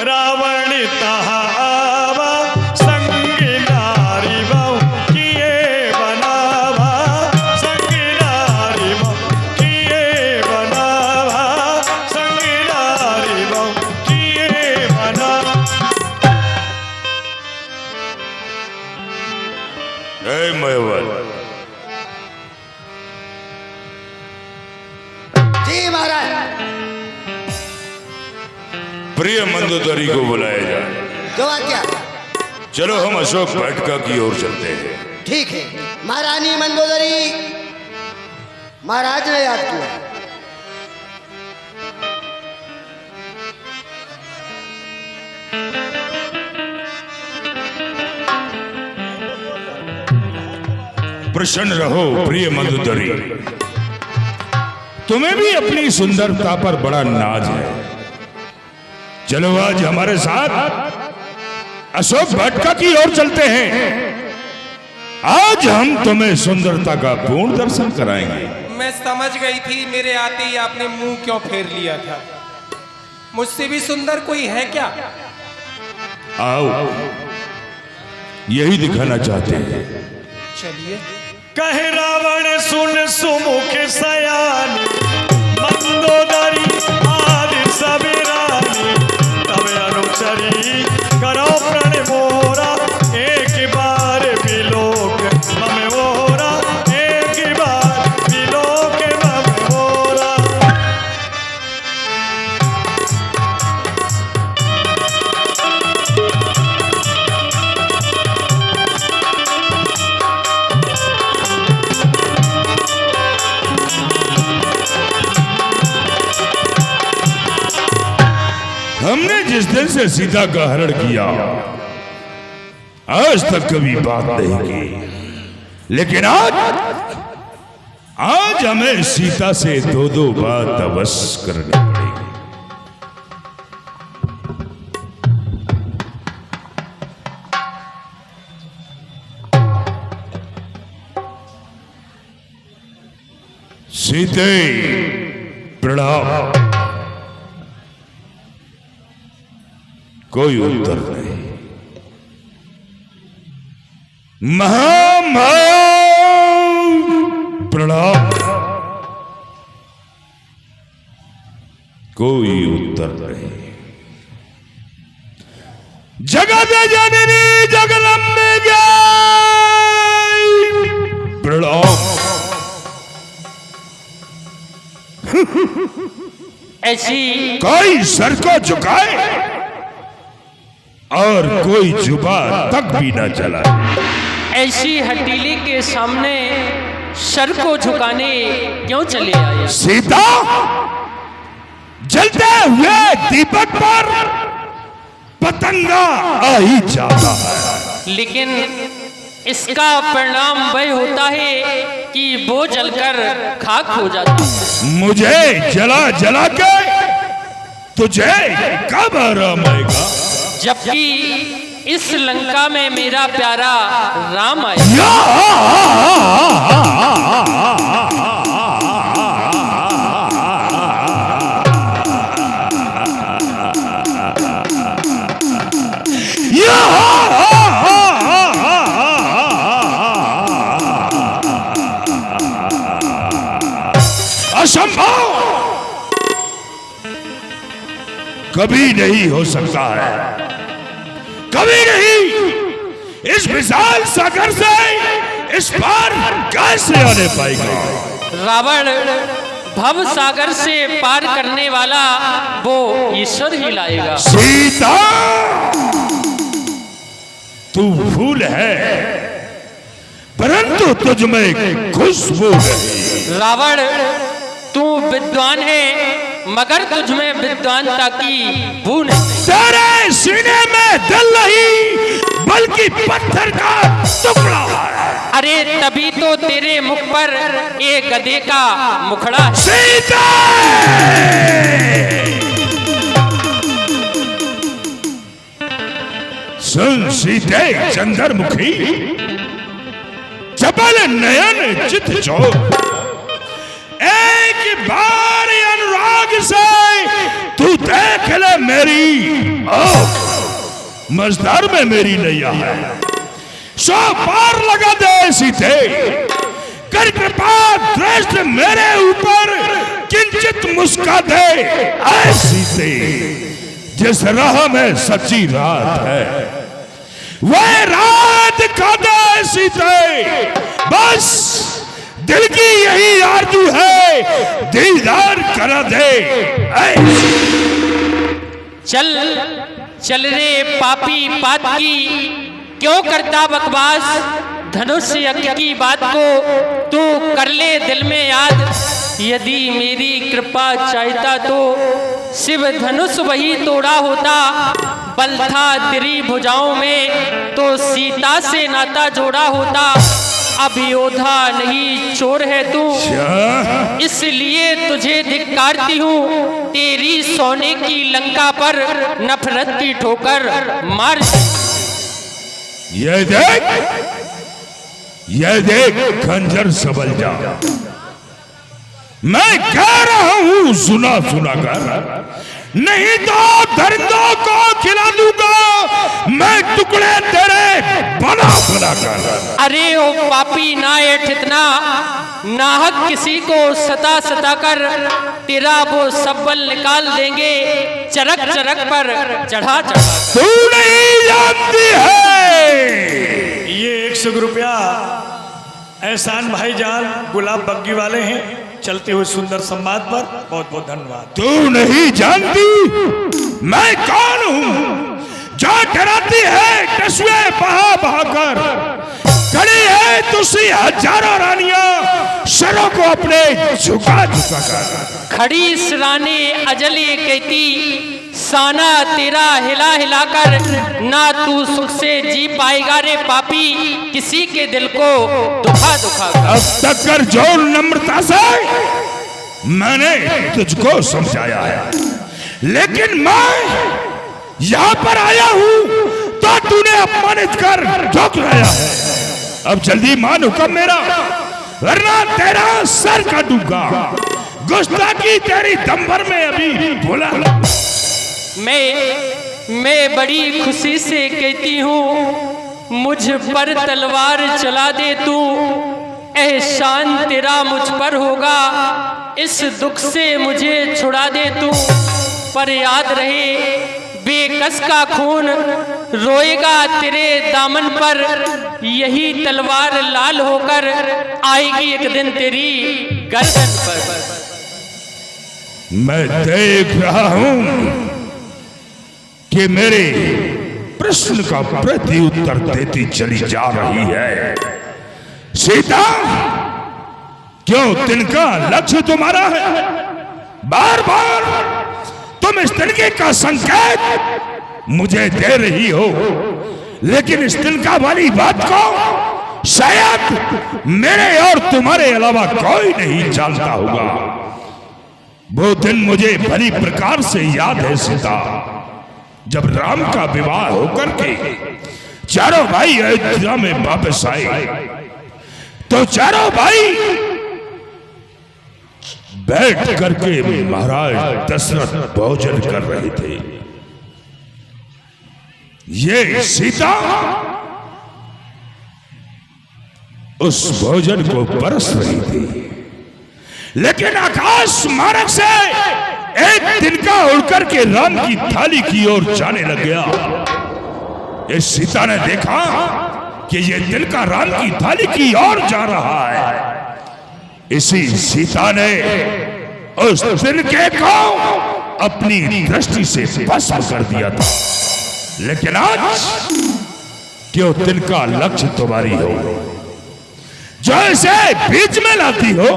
रावण तहा आवा संग नारी बहु किए बनावा संग नारी बहु किए बनावा संग नारी बहु किए बना। जी महाराज। प्रिय मंदोदरी को बुलाया जाए। जो आज्ञा। चलो हम अशोक वाटिका की ओर चलते हैं। ठीक है। महारानी मंदोदरी महाराज ने याद किया। प्रसन्न रहो प्रिय मंदोदरी, तुम्हें भी अपनी सुंदरता पर बड़ा नाज है। चलो आज हमारे साथ अशोक वाटिका की ओर चलते हैं। आज हम तुम्हें सुंदरता का पूर्ण दर्शन कराएंगे। मैं समझ गई थी, मेरे आते ही आपने मुंह क्यों फेर लिया था। मुझसे भी सुंदर कोई है क्या? आओ, यही दिखाना चाहते हैं। चलिए। कहे रावण सुन सुमुख सयान मंदोदरी आदि सबरानी तब अनुचरी करो प्रण मोरा एक बार विलोक मम मोरा एक बार विलोक मम मोरा। हमने जिस दिन से सीता का हरण किया आज तक कभी बात नहीं की, लेकिन आज हमें सीता से दो बात अवश्य करनी पड़ेगी। सीते प्रणाम। कोई उत्तर नहीं। महामाया प्रणाम। कोई उत्तर नहीं। जगत जननी जगदम्बे जय प्रणाम। ऐसी कोई सर को झुकाए और कोई जुबान तक भी न चला। ऐसी हथेली के सामने सर को झुकाने क्यों चले आए? सीता, जलते हुए दीपक पर पतंगा आ ही जाता है, लेकिन इसका परिणाम वह होता है कि वो जलकर खाक हो जाता है। मुझे जला जला के तुझे कब आराम आएगा? जबकि इस लंका में मेरा प्यारा राम आया। असंभव कभी नहीं हो सकता है, कभी नहीं। इस विशाल सागर से इस पार कैसे आने पाएगा? रावण भव सागर से पार करने वाला वो ईश्वर ही लाएगा। सीता, तू फूल है परंतु तुझ में खुशबू नहीं। रावण तू विद्वान है मगर तुझ में विद्वानता की बू नहीं। तेरे सीने में दिल नहीं बल्कि पत्थर का टुकड़ा है। अरे तभी तो तेरे मुख पर एक गधे का मुखड़ा है। सीता, सुन सीते चंद्रमुखी, चपल नयन चित चौक, एक बार अनुराग से तू देख चले मेरी मजदार में मेरी नैया है, सो पार लगा दे सीधे, कर कृपा दृष्टि मेरे ऊपर किंचित मुस्का दे ऐसी से, जिस राह में सच्ची रात है वह रात का दे ऐसी से, बस दिल की यही आरज़ू है दीदार करा दे ऐसी। चल चल रे पापी पातकी, क्यों करता बकवास, धनुष यज्ञ की बात को तू कर ले दिल में याद, यदि मेरी कृपा चाहता तो शिव धनुष वही तोड़ा होता, बल था तेरी भुजाओं में तो सीता से नाता जोड़ा होता, अब योद्धा नहीं चोर है तू, इसलिए तुझे धिक्कारती हूँ, तेरी सोने की लंका पर नफरत की ठोकर मार। ये देख खंजर सबल जा, मैं कह रहा हूं सुना सुना कर, नहीं तो दरिंदों को खिला दूंगा मैं टुकड़े तेरे बना बना कर। अरे ओ पापी नायठ इतना नाहक किसी को सता सता कर, तेरा वो सब्बल निकाल देंगे चरक चरक पर चढ़ा चढ़ा। तू नहीं जानती है ये 100 रुपया एहसान भाईजान गुलाब बग्गी वाले हैं, चलते हुए सुंदर संवाद पर बहुत बहुत धन्यवाद। तू नहीं जानती मैं कौन हूँ, जो डराती है टसुए बहा बहा कर, खड़ी है तुसी हजारों रानियां सरों को अपने झुका झुका कर, खड़ी सराने अजली कहती साना तेरा हिला हिला कर, ना तू सुख से जी पाएगा रे पापी किसी के दिल को दुखा दुखा कर। अब तक कर जो नम्रता से मैंने तुझको समझाया है, लेकिन मैं यहाँ पर आया हूँ तो तूने अपमानित कर ठुकराया है, अब जल्दी मान हुक्म मेरा वरना तेरा सर काटूंगा, गुस्ताखी तेरी दंबर में अभी बोला। मैं बड़ी खुशी से कहती हूँ मुझ पर तलवार चला दे तू, एहसान तेरा मुझ पर होगा, इस दुख से मुझे छुड़ा दे तू, पर याद रहे बेकस का खून रोएगा तेरे दामन पर, यही तलवार लाल होकर आएगी एक दिन तेरी गर्दन पर। मैं देख रहा हूं कि मेरे प्रश्न का प्रति उत्तर देती चली जा रही है। सीता, क्यों तिनका लक्ष्य तुम्हारा है? बार बार तुम इस तिनके का संकेत मुझे दे रही हो, लेकिन इस तिनका वाली बात को शायद मेरे और तुम्हारे अलावा कोई नहीं जानता होगा। वो दिन मुझे भली प्रकार से याद है सीता, जब राम का विवाह होकर के चारों भाई अयोध्या में वापस आए तो चारों भाई बैठ करके महाराज दशरथ भोजन कर रहे थे। ये सीता उस भोजन को परस रही थी, लेकिन आकाश मार्ग से एक तिनका उड़कर के राम की थाली की ओर जाने लग गया। इस सीता ने देखा कि ये तिनका राम की थाली की ओर जा रहा है। इसी सीता ने उस तिनके को अपनी दृष्टि से भस्म कर दिया था, लेकिन आज क्यों तिनका लक्ष्य तुम्हारी हो, जो इसे बीच में लाती हो?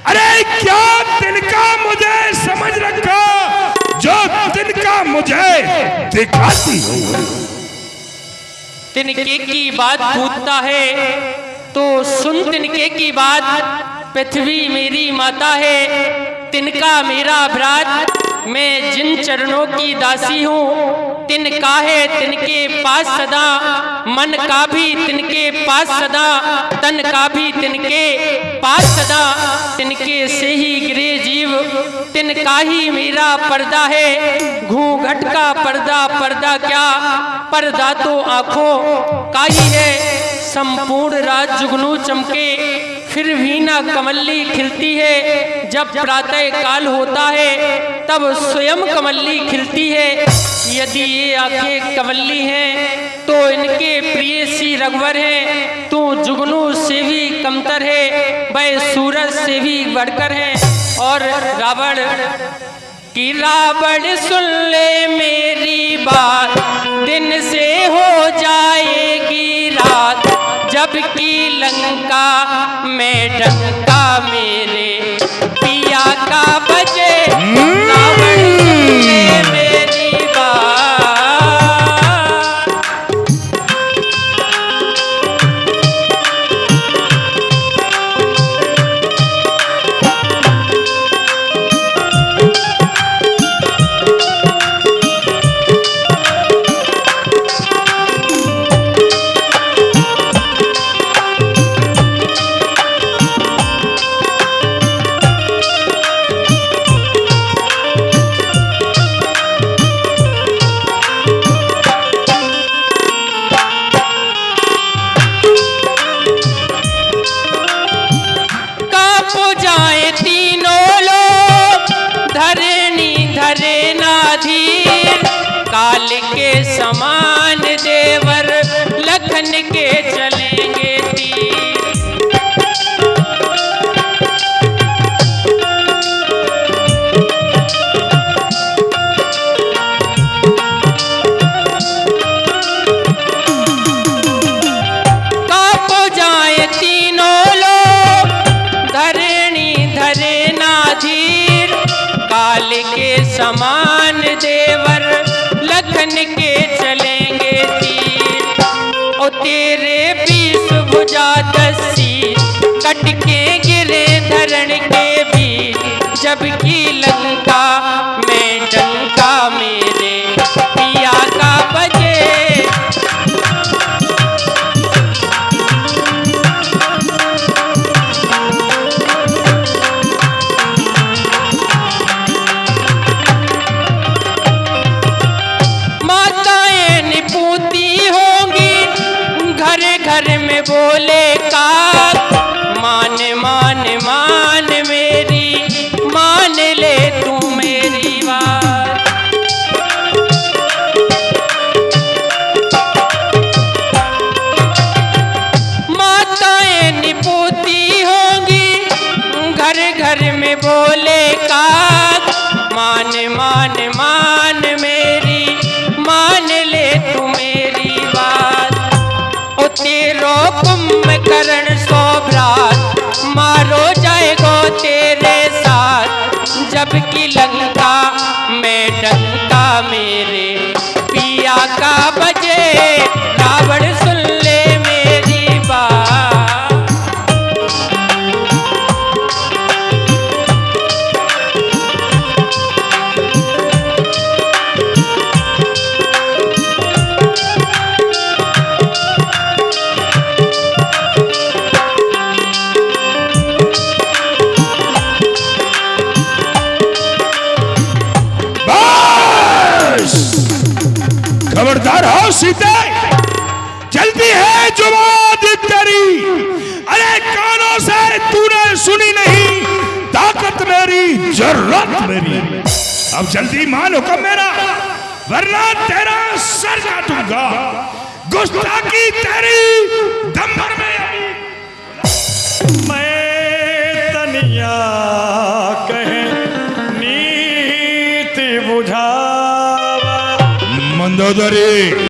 अरे क्या तिनका मुझे समझ रखा, जो तिनका मुझे दिखाती हो? तिनके की बात पूछता है तो सुन तिनके की बात, पृथ्वी मेरी माता है, तिनका मेरा भ्रात, मैं जिन चरणों की दासी हूँ, तिनका है तिनके पास सदा, मन का भी तिनके पास सदा, तन का भी तिनके पास सदा, तिनके से ही गिरे जीव तिनका ही मेरा पर्दा है। घूंघट का पर्दा, पर्दा क्या, पर्दा तो आंखों का ही है। संपूर्ण रात जुगनू चमके फिर भी ना कमली खिलती है। जब प्रातः काल होता है तब स्वयं कमली खिलती है। यदि ये आंखें कमली हैं तो इनके प्रिय श्री रघुवर हैं। तू जुगनू से भी कमतर है, वह सूरज से भी बढ़कर है। और रावण कि रावण सुन ले मेरी बात, दिन से हो जाएगी रात, जबकि लंका में डंका मेरे पिया का बजे। रावण सुन ले मेरी बात। काल के समान देवर लखन के चलेंगे तीर। कांप जाए तीनों लोग, धरणी धरे ना धीर। काल के समान देवर लखन के चलेंगे तीर। ओ तेरे 20 भुजा 10 शीर, कट के गिरे धरण के बीच, जबकि लंका में डंका मेरे पिया का बजे। घर में बोले काक, मान मान मान मेरी, मान ले तू मेरी बात। माताएं निपूती होंगी, घर घर में बोले काक, मान मान मान मेरी, मान ले तू मेरी बात। तेरो कुंभकर्ण सोभरात, मारो जाएगो तेरे साथ, जबकि लंका में डंका मेरे पिया का बजे। रावण सुन ले मेरी बात। खबरदार हो सीते, जल्दी है जुबान तेरी। अरे कानों से तूने सुनी नहीं, ताकत मेरी जरूरत मेरी। अब जल्दी मान हुक्म मेरा, वरना तेरा सर काटूंगा। गुस्ताखी तेरी दम भर में। मैं तनिया कहे नीति बुझावा मंदोदरी